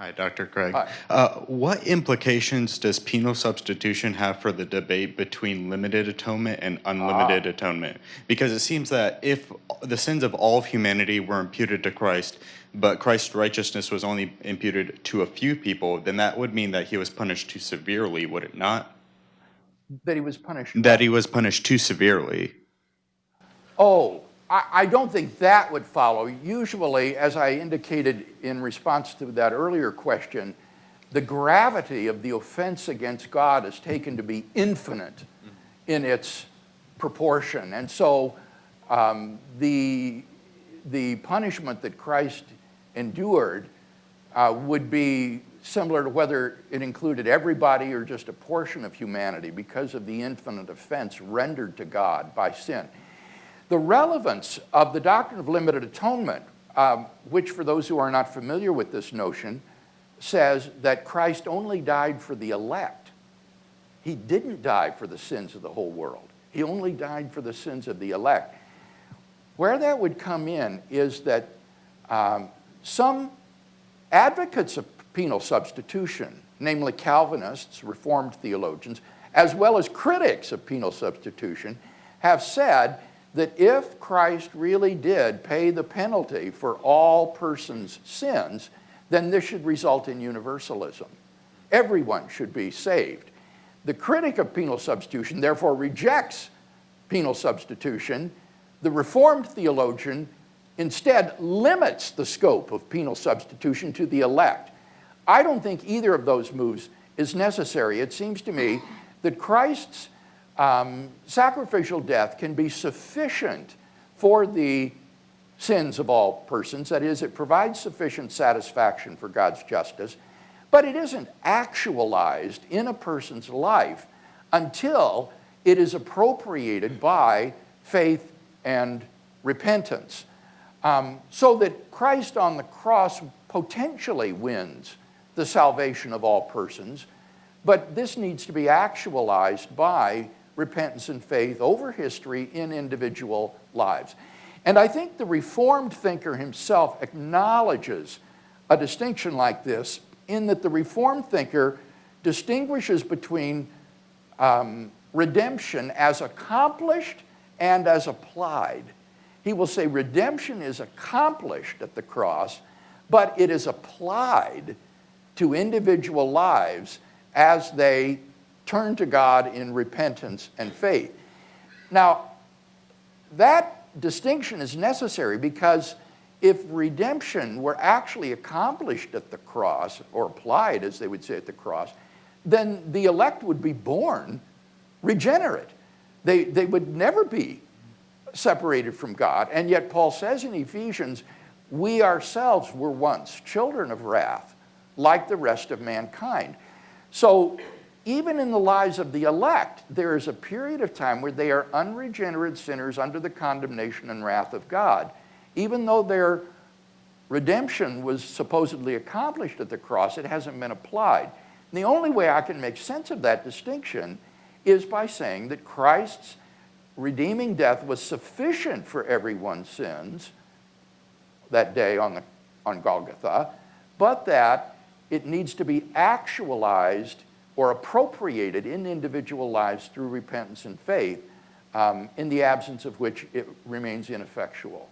Hi, Dr. Craig. Hi. What implications does penal substitution have for the debate between limited atonement and unlimited atonement? Because it seems that if the sins of all of humanity were imputed to Christ, but Christ's righteousness was only imputed to a few people, then that would mean that he was punished too severely, would it not? That he was punished. That he was punished too severely. Oh, I don't think that would follow. Usually, as I indicated in response to that earlier question, the gravity of the offense against God is taken to be infinite in its proportion. And so the punishment that Christ endured would be similar to whether it included everybody or just a portion of humanity because of the infinite offense rendered to God by sin. The relevance of the doctrine of limited atonement, which for those who are not familiar with this notion, says that Christ only died for the elect. He didn't die for the sins of the whole world. He only died for the sins of the elect. Where that would come in is that some advocates of penal substitution, namely Calvinists, Reformed theologians, as well as critics of penal substitution, have said that if Christ really did pay the penalty for all persons' sins, then this should result in universalism. Everyone should be saved. The critic of penal substitution therefore rejects penal substitution. The Reformed theologian instead limits the scope of penal substitution to the elect. I don't think either of those moves is necessary. It seems to me that Christ's sacrificial death can be sufficient for the sins of all persons. That is, it provides sufficient satisfaction for God's justice, but it isn't actualized in a person's life until it is appropriated by faith and repentance. So that Christ on the cross potentially wins the salvation of all persons, but this needs to be actualized by repentance and faith over history in individual lives. And I think the Reformed thinker himself acknowledges a distinction like this in that the Reformed thinker distinguishes between redemption as accomplished and as applied. He will say redemption is accomplished at the cross, but it is applied to individual lives as they turn to God in repentance and faith. Now, that distinction is necessary because if redemption were actually accomplished at the cross, or applied, as they would say, at the cross, then the elect would be born regenerate. They would never be separated from God. And yet Paul says in Ephesians, we ourselves were once children of wrath, like the rest of mankind. So even in the lives of the elect, there is a period of time where they are unregenerate sinners under the condemnation and wrath of God. Even though their redemption was supposedly accomplished at the cross, it hasn't been applied. And the only way I can make sense of that distinction is by saying that Christ's redeeming death was sufficient for everyone's sins that day on Golgotha, but that it needs to be actualized or appropriated in individual lives through repentance and faith, in the absence of which it remains ineffectual.